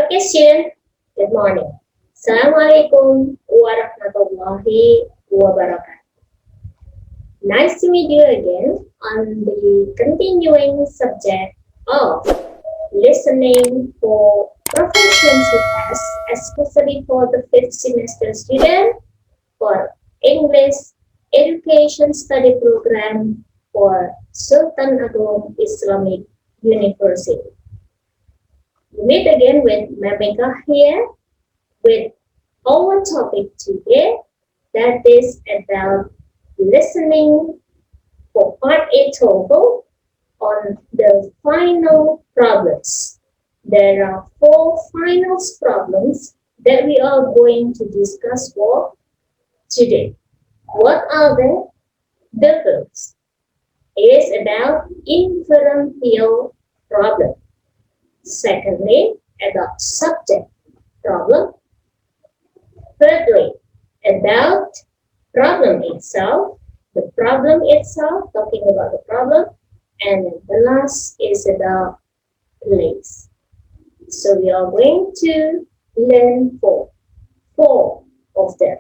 Okay, students, good morning. Assalamualaikum warahmatullahi wabarakatuh. Nice to meet you again on the continuing subject of listening for proficiency tests, especially for the fifth semester student for English Education Study Program for Sultan Agong Islamic University. We meet again with Mamika here with our topic today, that is about listening for Part A TOEFL on the final problems. There are 4 finals problems that we are going to discuss for today. What are they? The first is about inferential problem. Secondly, about subject problem. Thirdly, about problem itself, the problem itself, talking about the problem. And the last is about place. So we are going to learn four of them.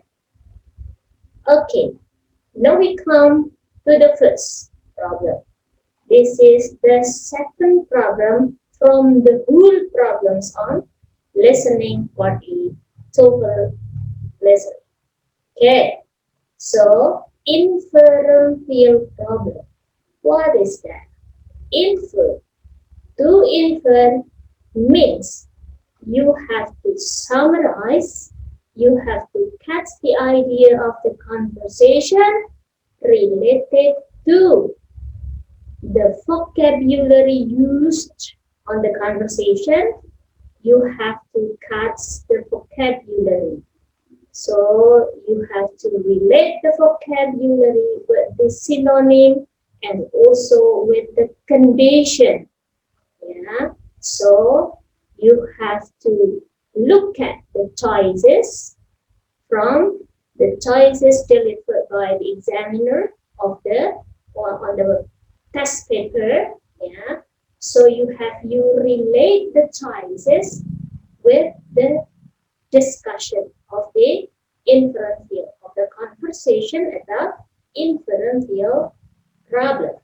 Okay, now we come to the first problem. This is the second problem from the whole problems on listening for the TOEFL Listening. Okay, so inferential problem. What is that? Infer. To infer means you have to summarize, you have to catch the idea of the conversation related to the vocabulary used on the conversation. You have to catch the vocabulary. So you have to relate the vocabulary with the synonym and also with the condition. Yeah. So you have to look at the choices from the choices delivered by the examiner of the or on the test paper. Yeah. So you relate the choices with the discussion of the inferential, of the conversation about inferential problem.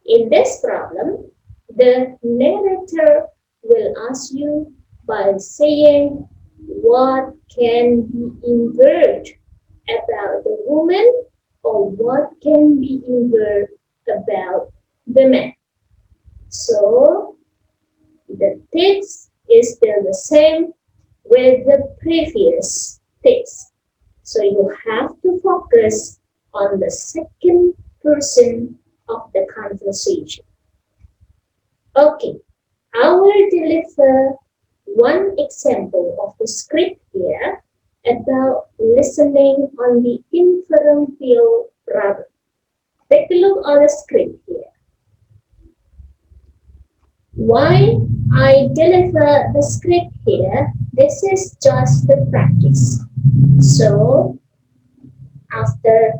In this problem, the narrator will ask you by saying what can be inferred about the woman or what can be inferred about the man. So the text is still the same with the previous text. So you have to focus on the second person of the conversation. Okay, I will deliver one example of the script here about listening on the inferential problem. Take a look on the script here. Why I deliver the script here, this is just the practice. So after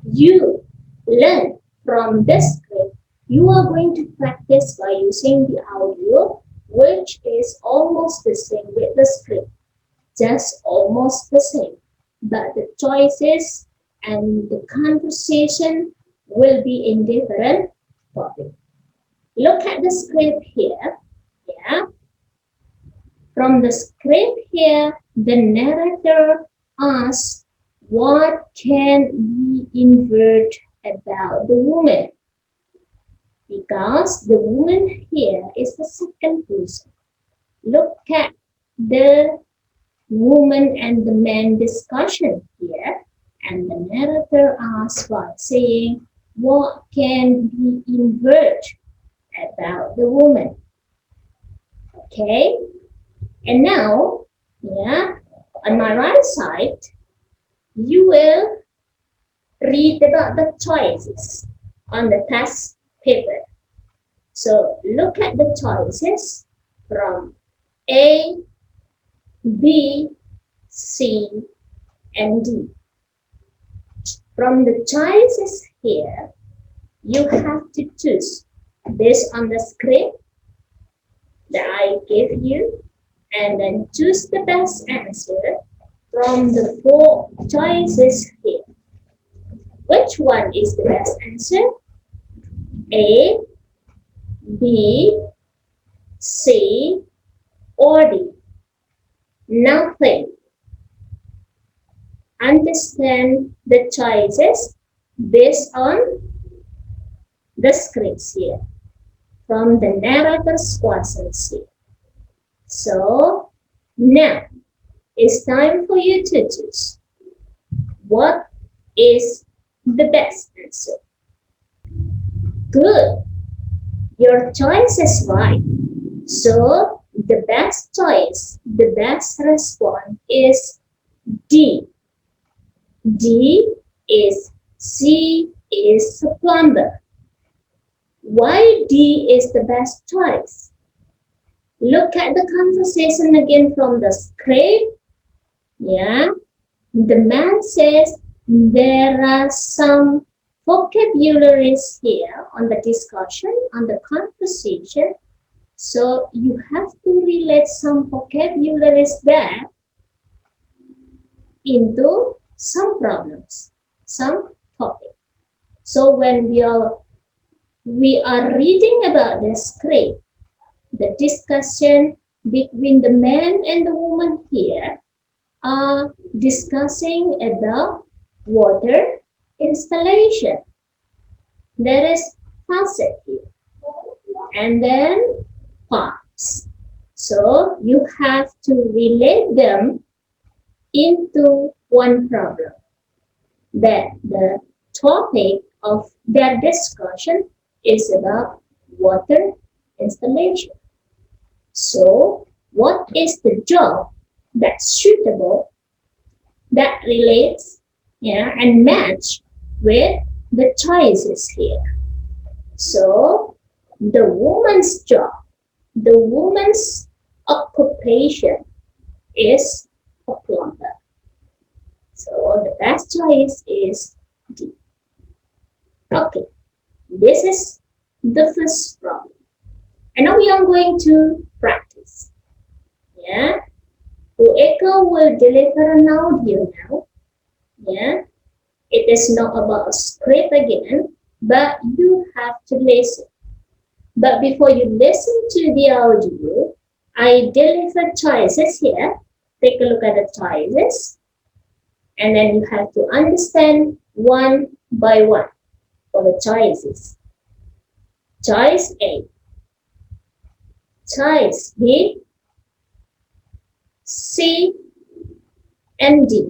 you learn from this script, you are going to practice by using the audio, which is almost the same with the script, just almost the same. But the choices and the conversation will be in different topics. Look at the script here. Yeah. From the script here, the narrator asks what can we invert about the woman, because the woman here is the second person. Look at the woman and the man discussion here, and the narrator asks by saying what can be inferred about the woman. Okay, and now, yeah, on my right side, you will read about the choices on the test paper. So look at the choices from A, B, C, and D. From the choices here, you have to choose based on the script that I gave you, and then choose the best answer from the 4 choices here. Which one is the best answer? A, B, C, or D? Now think. Understand the choices based on the scripts here from the narrator's questions here. So now it's time for you to choose what is the best answer. Good. Your choice is right. So the best choice, the best response is D. D is C is a plumber. Why D is the best choice? Look at the conversation again from the script. Yeah. The man says there are some vocabularies here on the discussion, on the conversation. So you have to relate some vocabularies there into some problems, some topic. So when we are reading about the script, the discussion between the man and the woman here are discussing about water installation. There is faucet here, and then pipes. So you have to relate them into one problem. That the topic of their discussion is about water installation. So what is the job that's suitable, that relates, and match with the choices here? So the woman's job, the woman's occupation is a plumber. So the best choice is D. Okay, this is the first problem. And now we are going to practice. Yeah, Ueko will deliver an audio now. Yeah, it is not about a script again, but you have to listen. But before you listen to the audio, I deliver choices here. Take a look at the choices. And then you have to understand one by one for the choices. Choice A. Choice B, C, and D.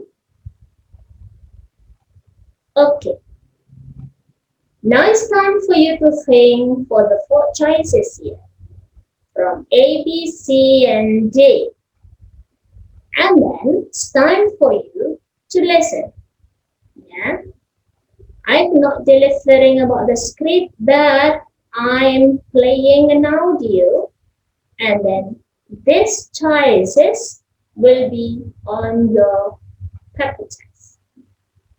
Okay. Now it's time for you to think for the 4 choices here from A, B, C, and D. And then it's time for you to listen. Yeah, I'm not delivering about the script, but I'm playing an audio, and then these choices will be on your paper test.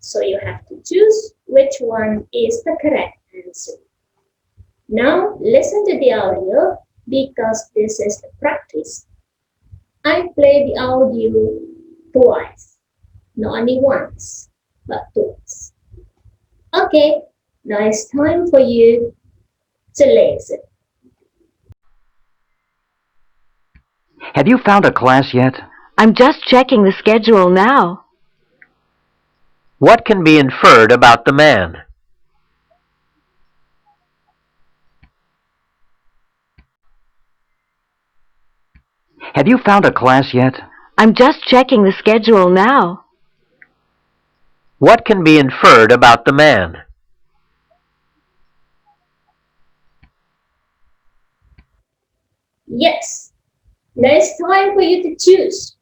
So you have to choose which one is the correct answer. Now listen to the audio because this is the practice. I play the audio twice. Not only once, but twice. Okay, now it's time for you to listen. Have you found a class yet? I'm just checking the schedule now. What can be inferred about the man? Have you found a class yet? I'm just checking the schedule now. What can be inferred about the man? Yes, now it's time for you to choose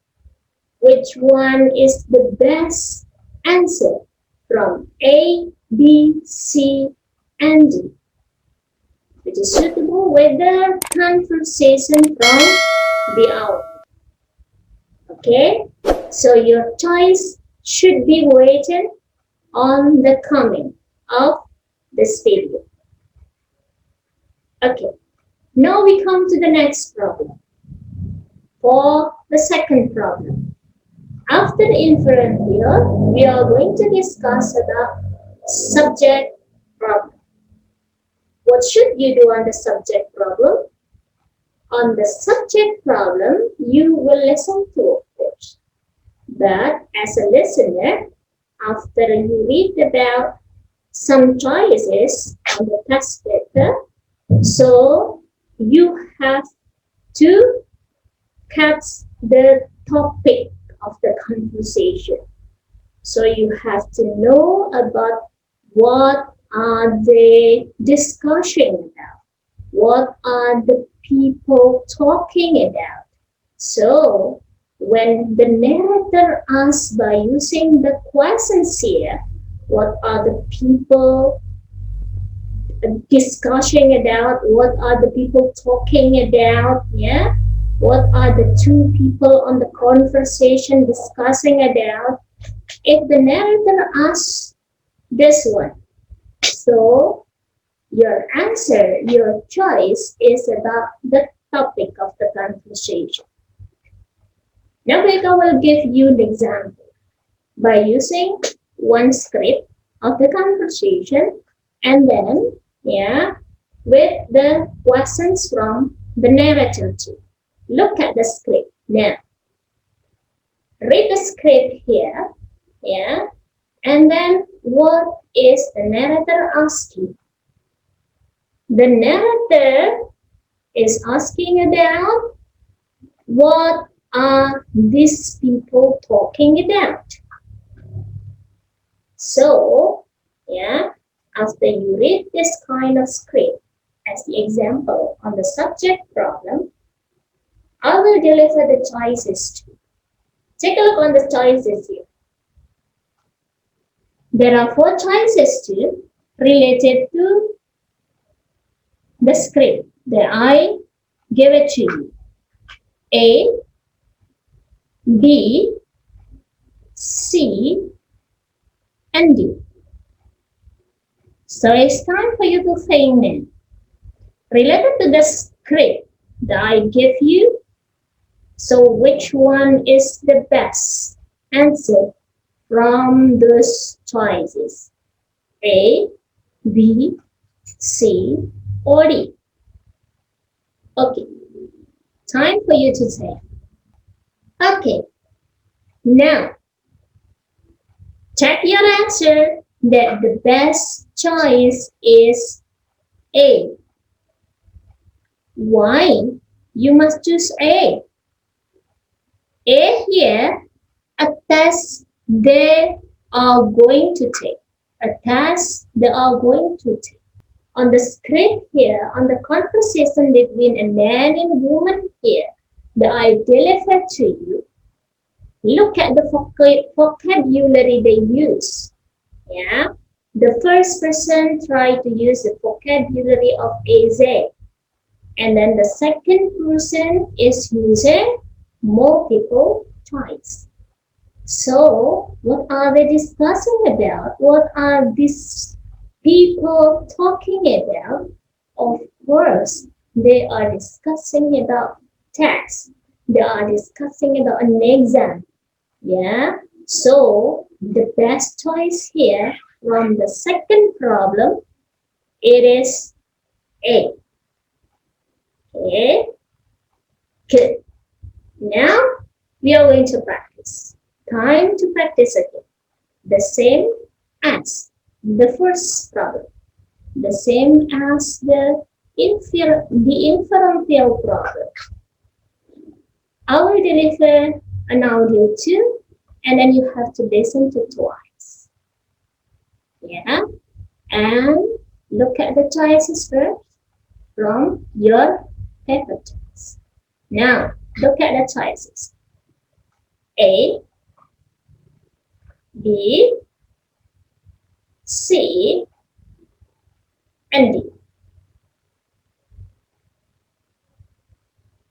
which one is the best answer from A, B, C, and D, which is suitable with the conversation from the audio. Okay, so your choice should be written on the comment of this video. Okay, now we come to the next problem. For the second problem, after inferential, we are going to discuss about subject problem. What should you do on the subject problem? On the subject problem, you will listen to, of course. But as a listener, after you read about some choices on the test paper, so you have to catch the topic of the conversation. So you have to know about what are they discussing about, what are the people talking about. So when the narrator asks by using the questions here, what are the people discussing about, what are the people talking about, yeah, what are the two people on the conversation discussing about. If the narrator asks this one, so your answer, your choice is about the topic of the conversation. Now I will give you an example by using one script of the conversation and then, yeah, with the questions from the narrator too. Look at the script now. Read the script here, yeah, and then what is the narrator asking? The narrator is asking about what are these people talking about. So, yeah, after you read this kind of script as the example on the subject problem, I will deliver the choices too. Take a look on the choices here. There are 4 choices too related to the script that I give it to you. A, B, C, and D. So it's time for you to think now. Related to the script that I give you, so which one is the best answer from those choices? A, B, C, or D? Okay, time for you to say. Okay, now check your answer that the best choice is A. Why you must choose A? A here, a test they are going to take. A task they are going to take. On the script here, on the conversation between a man and woman here, that I deliver to you, look at the vocabulary they use. Yeah, the first person tried to use the vocabulary of AZ, and then the second person is using multiple choice. So, what are they discussing about? What are these people talking about? Of course, they are discussing about text. They are discussing about an exam. Yeah. So, the best choice here from the second problem, it is A. Okay. Good. Now, we are going to practice. Time to practice again. The same as the first problem. The same as the inferential problem. I will deliver an audio too, and then you have to listen to twice. Yeah, and look at the choices first from your paper choice. Now, look at the choices. A, B, C, and D.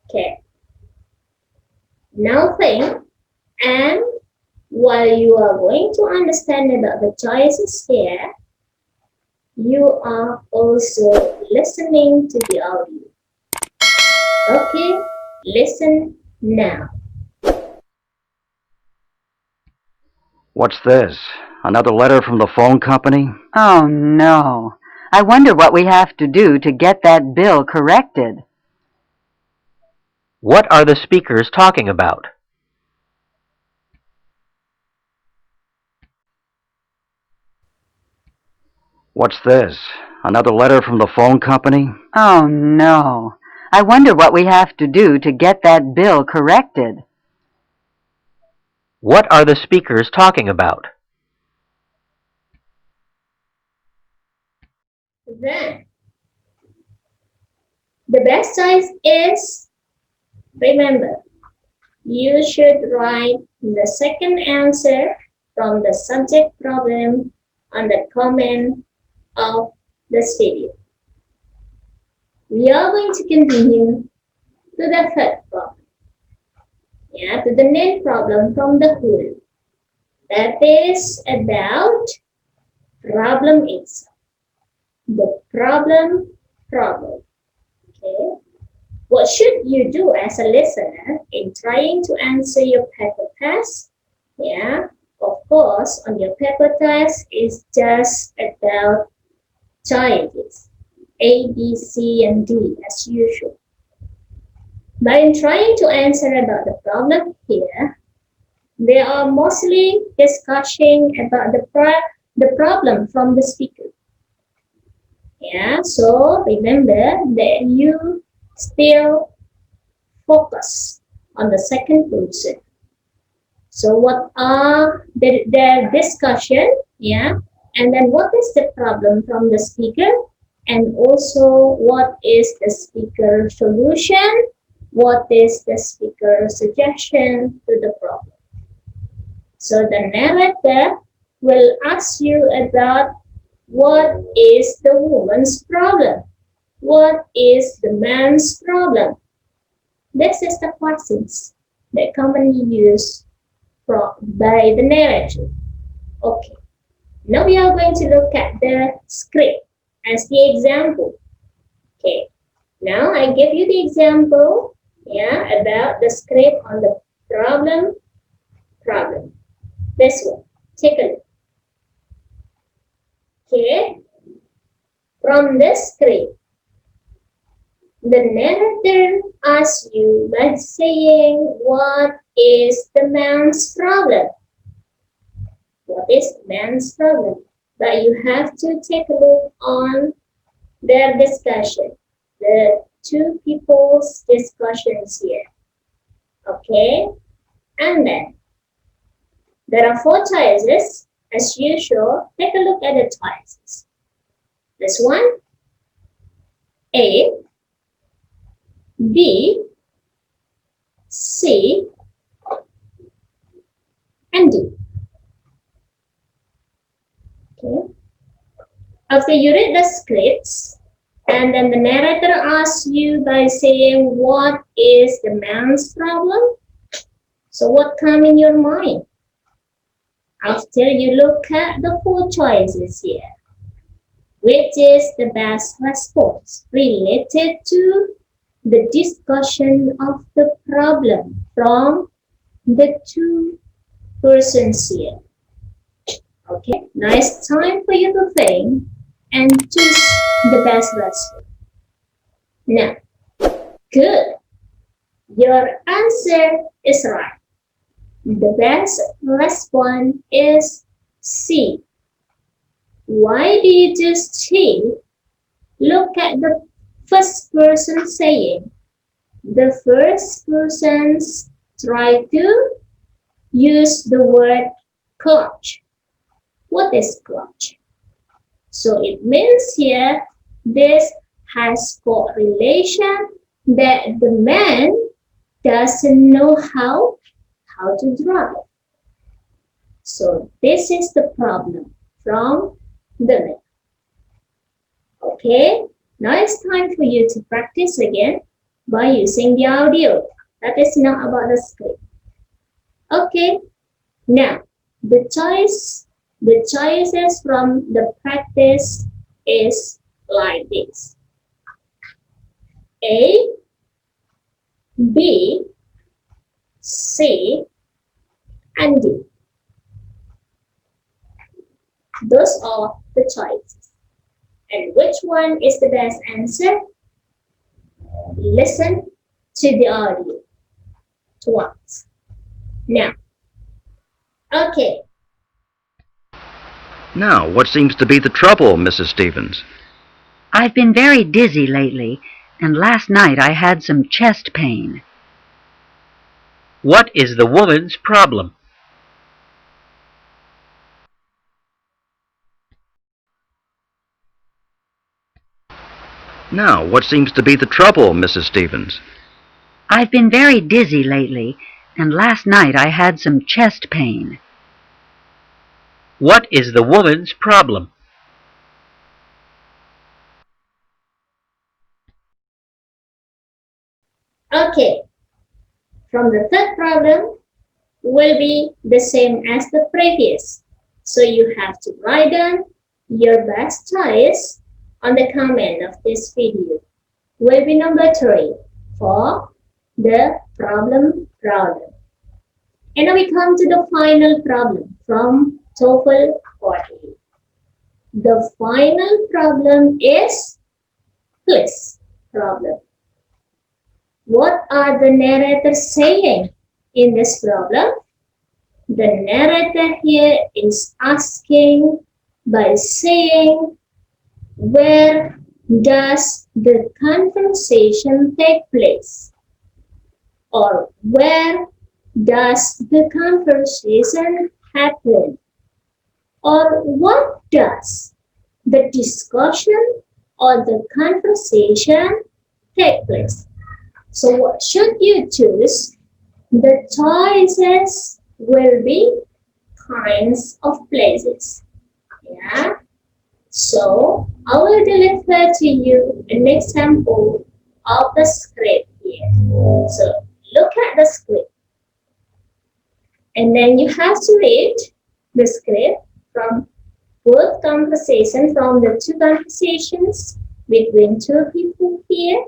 Okay. Now think, and while you are going to understand about the choices here, you are also listening to the audio. Okay, listen now. What's this? Another letter from the phone company? Oh no. I wonder what we have to do to get that bill corrected. What are the speakers talking about? What's this? Another letter from the phone company? Oh no. I wonder what we have to do to get that bill corrected. What are the speakers talking about? Then, the best choice is, remember, you should write the second answer from the subject problem on the comment of this video. We are going to continue to the third problem. Yeah, to the main problem from the whole. That is about problem itself. The problem. Okay. What should you do as a listener in trying to answer your paper test? Yeah, of course, on your paper test is just about choices A, B, C, and D as usual. But in trying to answer about the problem here, they are mostly discussing about the problem from the speaker. Yeah, so remember that you still focus on the second person. So what are the discussion? Yeah, and then what is the problem from the speaker? And also what is the speaker solution? What is the speaker suggestion to the problem? So the narrator will ask you about what is the woman's problem? What is the man's problem? This is the questions that commonly used by the narrator. Okay, now we are going to look at the script as the example. Okay, now I give you the example, yeah, about the script on the problem. This one, take a look. Okay, from the script, the narrator asks you by saying, what is the man's problem? What is the man's problem? But you have to take a look on their discussion, the two people's discussions here. Okay, and then there are four choices. As usual, take a look at the choices. This one, A, B, C, and D. Okay. After you read the scripts, and then the narrator asks you by saying, what is the man's problem? So what comes in your mind? After you look at the four choices here, which is the best response related to the discussion of the problem from the two persons here. Okay, now it's time for you to think and choose the best response. Now, good. Your answer is right. The best response is C. Why do you just C? Look at the first person saying. The first person try to use the word clutch. What is clutch? So it means here this has got relation that the man doesn't know how to drive. So this is the problem from the myth. Okay, now it's time for you to practice again by using the audio. That is not about the script. Okay, now the choices from the practice is like this: A, B, C, and D. Those are the choices. And which one is the best answer? Listen to the audio twice. Now, okay, Now, what seems to be the trouble, Mrs. Stevens? I've been very dizzy lately, and last night I had some chest pain. What is the woman's problem? Now, what seems to be the trouble, Mrs. Stevens? I've been very dizzy lately, and last night I had some chest pain. What is the woman's problem? okay. From the third problem will be the same as the previous. So you have to write down your best choice on the comment of this video. Will be number 3 for the problem. And now we come to the final problem from TOEFL 40. The final problem is please problem. What are the narrators saying in this problem? The narrator here is asking by saying, where does the conversation take place? Or where does the conversation happen? Or what does the discussion or the conversation take place? So what should you choose? The choices will be kinds of places. Yeah. So I will deliver to you an example of the script here. So look at the script. And then you have to read the script from both conversations, from the two conversations between two people here.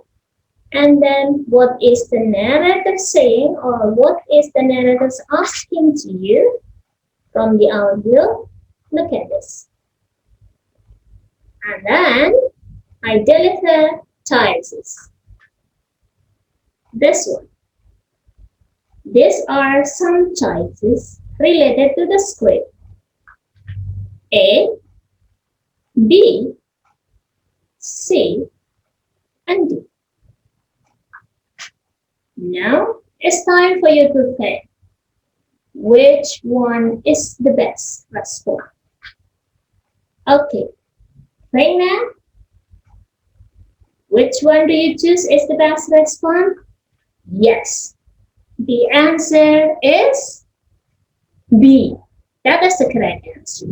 And then what is the narrator saying, or what is the narrator asking to you from the audio? Look at this. And then I deliver choices. This one. These are some choices related to the script. A, B, C, and D. Now it's time for you to pick which one is the best response. Okay, right now, which one do you choose is the best response? Yes, the answer is B. That is the correct answer.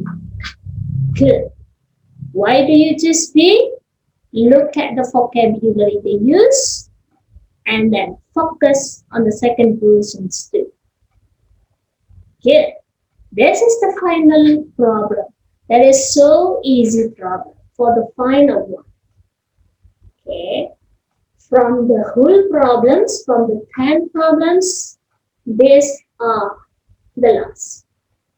Good. Why do you choose B? Look at the vocabulary they use and then focus on the second versions too. Good. This is the final problem. That is so easy problem for the final one. Okay. From the whole problems, from the 10 problems, these are the last.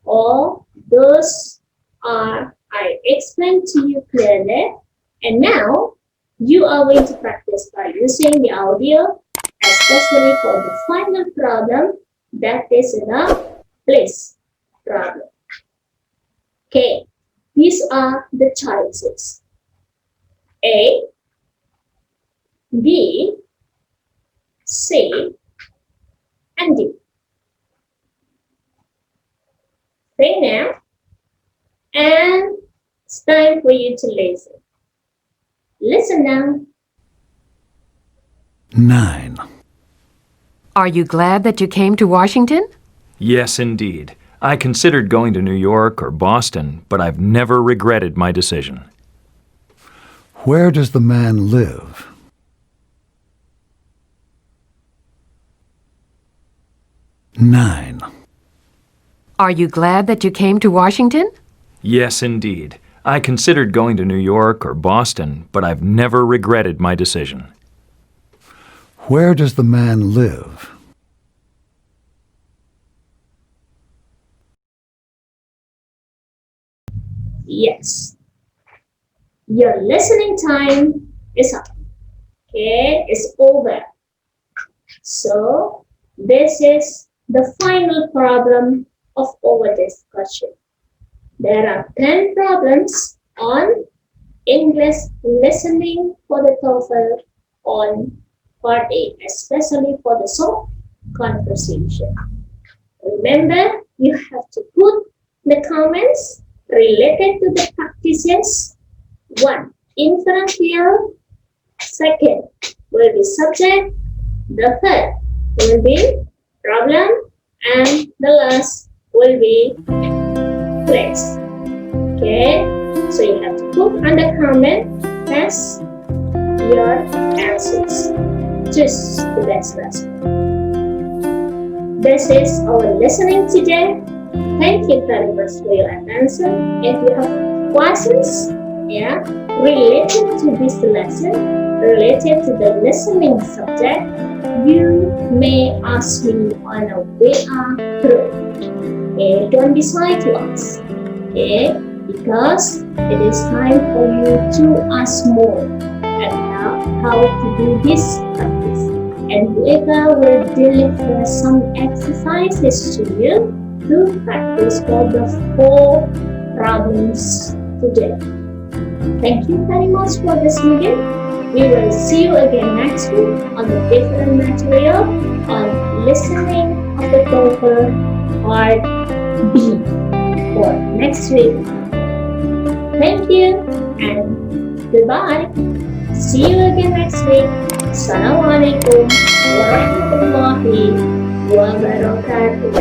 All those are, I explained to you clearly. And now you are going to practice by using the audio, especially for the final problem, that is the place problem. Okay, these are the choices. A, B, C, and D. Think now, and it's time for you to listen. Listen now. 9. Are you glad that you came to Washington? Yes, indeed. I considered going to New York or Boston, but I've never regretted my decision. Where does the man live? Nine. Are you glad that you came to Washington? Yes, indeed. I considered going to New York or Boston, but I've never regretted my decision. Where does the man live? Yes. Your listening time is up. Okay, it's over. So, this is the final problem of our discussion. There are 10 problems on English listening for the TOEFL on Part A, especially for the short conversation. Remember, you have to put the comments related to the practices. 1. Inferential. 2nd will be subject. The 3rd will be problem. And the last will be place. Okay, so you have to put under comment as your answers. Choose the best response. This is our listening today. Thank you very much for your attention. If you have questions, related to this lesson, related to the listening subject, you may ask me on a VR group. Okay, don't be shy to ask. Okay, because it is time for you to ask more about how to do this practice. And whoever will deliver some exercises to you to practice for the 4 problems today. Thank you very much for listening. We will see you again next week on a different material on listening of the TOEFL Part B for next week. Thank you and goodbye. See you again next week. Assalamualaikum warahmatullahi wabarakatuh.